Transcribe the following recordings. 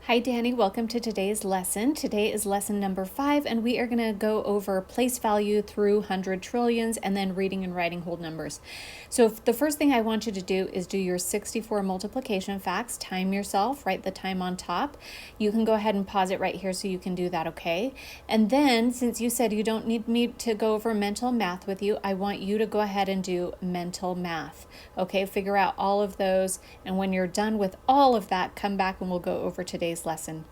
Hi Danny, welcome to today's lesson. Today is lesson number 5 and we are going to go over place value through 100 trillions and then reading and writing whole numbers. So the first thing I want you to do is do your 64 multiplication facts, time yourself, write the time on top. You can go ahead and pause it right here so you can do that, okay? And then since you said you don't need me to go over mental math with you, I want you to go ahead and do mental math, okay? Figure out all of those, and when you're done with all of that, come back and we'll go over today's lesson.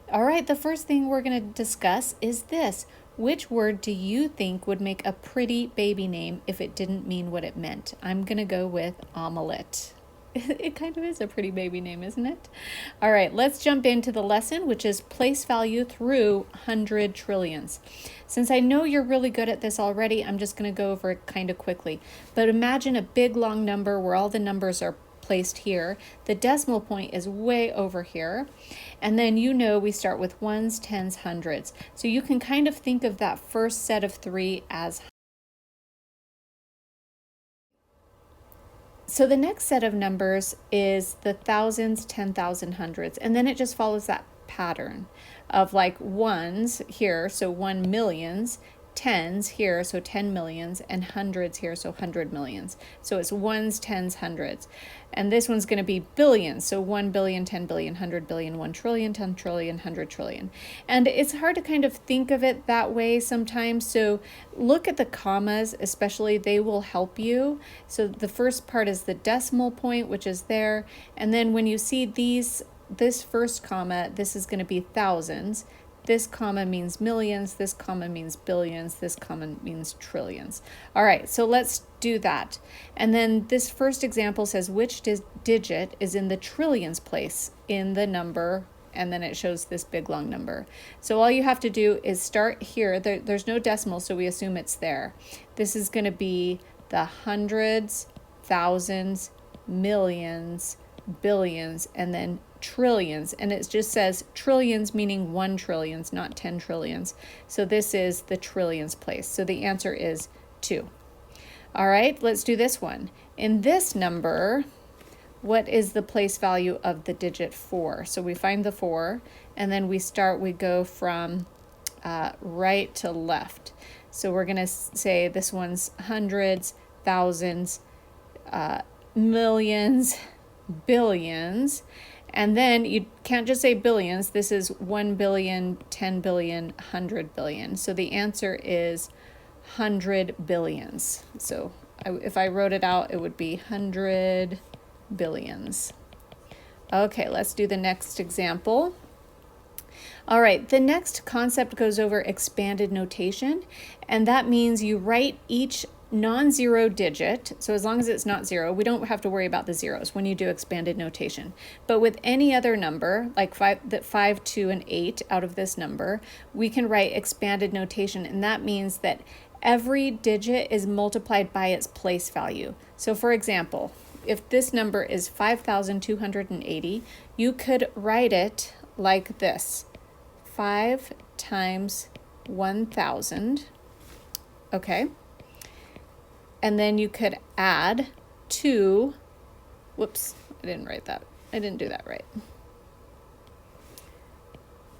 All right, the first thing we're going to discuss is this. Which word do you think would make a pretty baby name if it didn't mean what it meant? I'm going to go with omelet. It kind of is a pretty baby name, isn't it? All right, let's jump into the lesson, which is place value through 100 trillions. Since I know you're really good at this already, I'm just going to go over it kind of quickly. But imagine a big long number where all the numbers are placed here. The decimal point is way over here. And then we start with ones, tens, hundreds. So you can kind of think of that first set of 3 as. So the next set of numbers is the thousands, 10,000, hundreds. And then it just follows that pattern of like ones here, so 1 millions, tens here, so 10 millions, and hundreds here, so 100 millions. So it's ones, tens, hundreds. And this one's going to be billions, so 1 billion, 10 billion, 100 billion, 1 trillion, 10 trillion, 100 trillion. And it's hard to kind of think of it that way sometimes, so look at the commas, especially, they will help you. So the first part is the decimal point, which is there, and then when you see this first comma, this is going to be thousands. This comma means millions, this comma means billions, this comma means trillions. All right, so let's do that. And then this first example says which digit is in the trillions place in the number, and then it shows this big long number. So all you have to do is start here. There's no decimal, so we assume it's there. This is going to be the hundreds, thousands, millions, billions, and then trillions, and it just says trillions meaning 1 trillions, not 10 trillions. So this is the trillions place. So the answer is 2. All right, let's do this one. In this number, what is the place value of the digit 4? So we find the 4, and then we go from right to left. So we're going to say this one's hundreds, thousands, millions, billions. And then you can't just say billions. This is 1 billion, 10 billion, 100 billion. So the answer is 100 billions. So if I wrote it out, it would be 100 billions. Okay, let's do the next example. All right, the next concept goes over expanded notation, and that means you write each non-zero digit, so as long as it's not 0, we don't have to worry about the zeros when you do expanded notation. But with any other number, like 5, 2, and 8 out of this number, we can write expanded notation, and that means that every digit is multiplied by its place value. So for example, if this number is 5,280, you could write it like this: 5 times 1,000, okay? And then you could add 2, whoops, I didn't do that right.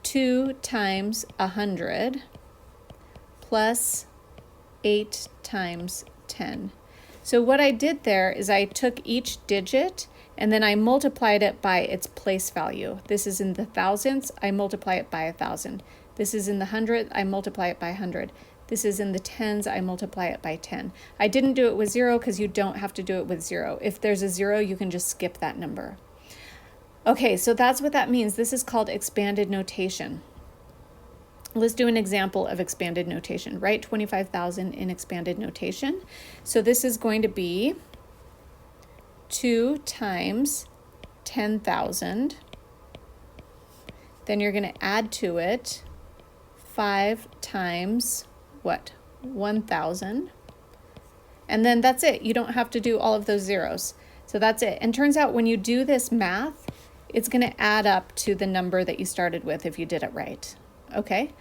2 times 100 plus 8 times 10. So what I did there is I took each digit and then I multiplied it by its place value. This is in the thousands, I multiply it by 1,000. This is in the hundred, I multiply it by 100. This is in the tens, I multiply it by 10. I didn't do it with 0 because you don't have to do it with 0. If there's a 0, you can just skip that number. Okay, so that's what that means. This is called expanded notation. Let's do an example of expanded notation. Write 25,000 in expanded notation. So this is going to be 2 times 10,000. Then you're going to add to it 5 times what? 1,000. And then that's it. You don't have to do all of those zeros. So that's it. And turns out when you do this math, it's going to add up to the number that you started with if you did it right. Okay.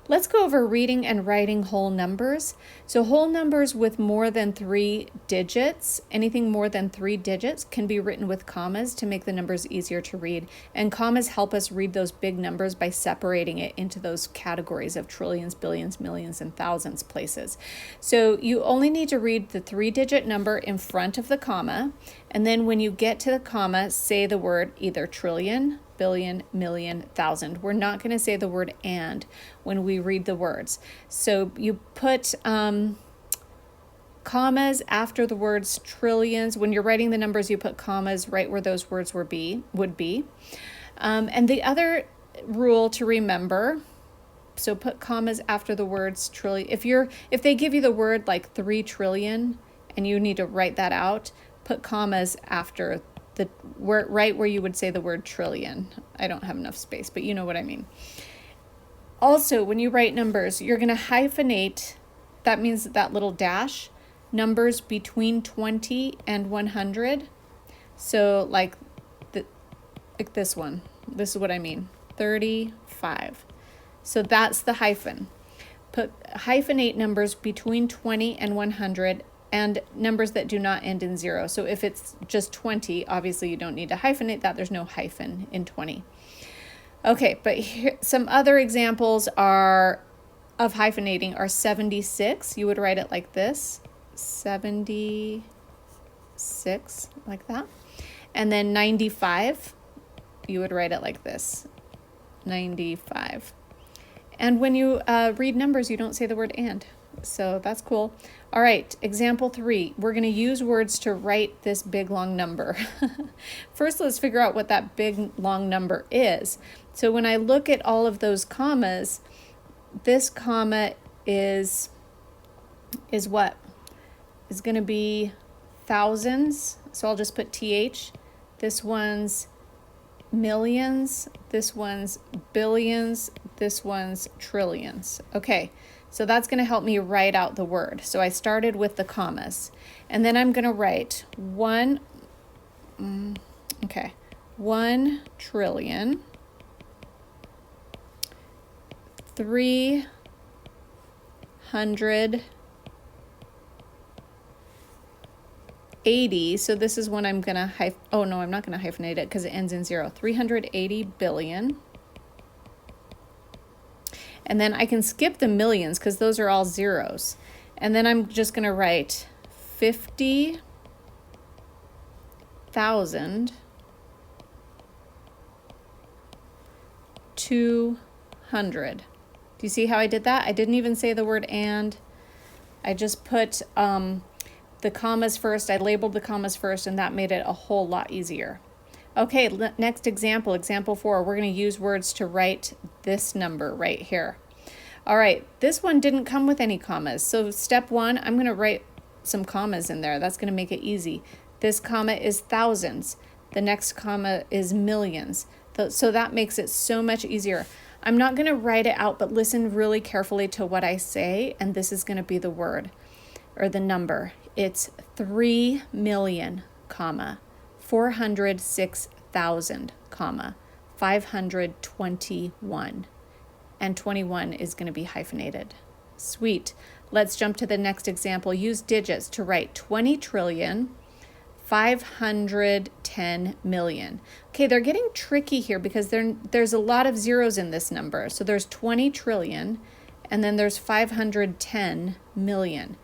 Let's go over reading and writing whole numbers. So whole numbers with more than 3 digits, anything more than 3 digits can be written with commas to make the numbers easier to read. And commas help us read those big numbers by separating it into those categories of trillions, billions, millions, and thousands places. So you only need to read the 3-digit number in front of the comma. And then when you get to the comma, say the word either trillion, billion, million, thousand. We're not going to say the word and when we read the words. So you put commas after the words trillions. When you're writing the numbers, you put commas right where those words would be. And the other rule to remember, so put commas after the words trillion. If they give you the word like 3 trillion and you need to write that out, put commas after the word, right where you would say the word trillion. I don't have enough space, but you know what I mean. Also, when you write numbers, you're going to hyphenate. That means that little dash, numbers between 20 and 100. So like this one. This is what I mean. 35. So that's the hyphen. Hyphenate numbers between 20 and 100 and numbers that do not end in 0. So if it's just 20, obviously you don't need to hyphenate that. There's no hyphen in 20. Okay, but here, some other examples of hyphenating are 76. You would write it like this, 76, like that. And then 95, you would write it like this, 95. And when you read numbers, you don't say the word and. So that's cool. All right, example 3. We're going to use words to write this big, long number. First, let's figure out what that big, long number is. So when I look at all of those commas, this comma is what? Is going to be thousands. So I'll just put TH. This one's millions. This one's billions. This one's trillions. Okay. So that's going to help me write out the word. So I started with the commas. And then I'm going to write 1 trillion, 380. So this is when I'm going to I'm not going to hyphenate it because it ends in 0. 380 billion. And then I can skip the millions because those are all zeros. And then I'm just going to write 50,000 200. Do you see how I did that? I didn't even say the word and. I just put the commas first. I labeled the commas first, and that made it a whole lot easier. Okay, next example, example 4. We're going to use words to write this number right here. All right, this one didn't come with any commas. So step 1, I'm going to write some commas in there. That's going to make it easy. This comma is thousands. The next comma is millions. So that makes it so much easier. I'm not going to write it out, but listen really carefully to what I say, and this is going to be the word or the number. It's 3 million, comma, 406,000, comma, 521. And 21 is going to be hyphenated. Sweet. Let's jump to the next example. Use digits to write 20 trillion, 510 million. Okay, they're getting tricky here because there's a lot of zeros in this number. So there's 20 trillion, and then there's 510 million.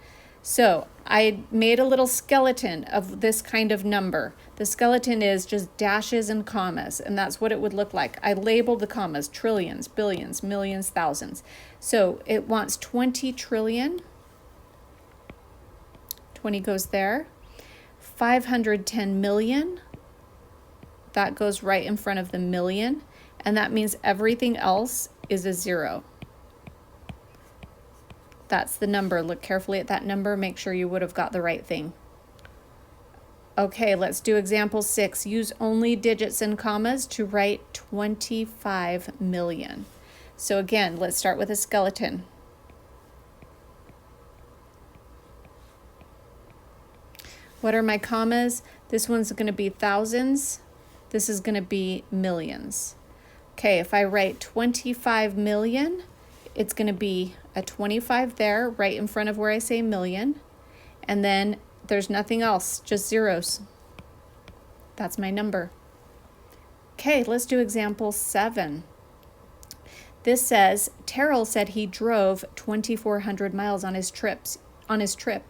So I made a little skeleton of this kind of number. The skeleton is just dashes and commas, and that's what it would look like. I labeled the commas, trillions, billions, millions, thousands. So it wants 20 trillion. 20 goes there. 510 million. That goes right in front of the million, and that means everything else is a 0. That's the number. Look carefully at that number. Make sure you would have got the right thing. Okay, let's do example 6. Use only digits and commas to write 25 million. So again, let's start with a skeleton. What are my commas? This one's going to be thousands. This is going to be millions. Okay, if I write 25 million, it's going to be a 25 there, right in front of where I say million. And then there's nothing else, just zeros. That's my number. Okay, let's do example 7. This says, Terrell said he drove 2,400 miles on his trip.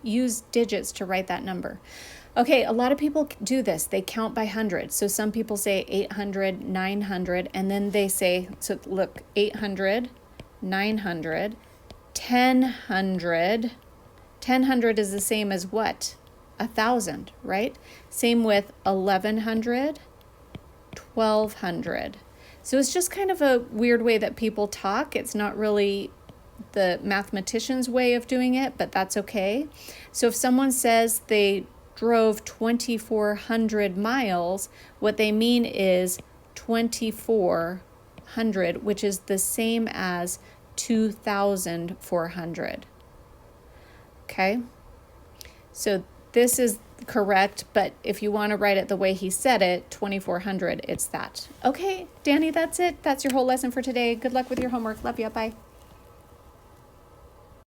Use digits to write that number. Okay, a lot of people do this. They count by hundreds. So some people say 800, 900, and then they say, so look, 800, 900, 1,000. 1,000 is the same as what? 1,000, right? Same with 1,100, 1,200. So it's just kind of a weird way that people talk. It's not really the mathematician's way of doing it, but that's okay. So if someone says they drove 2,400 miles, what they mean is 2,400, which is the same as 2,400. Okay? So this is correct, but if you want to write it the way he said it, 2,400, it's that. Okay, Danny, that's it. That's your whole lesson for today. Good luck with your homework. Love you. Bye.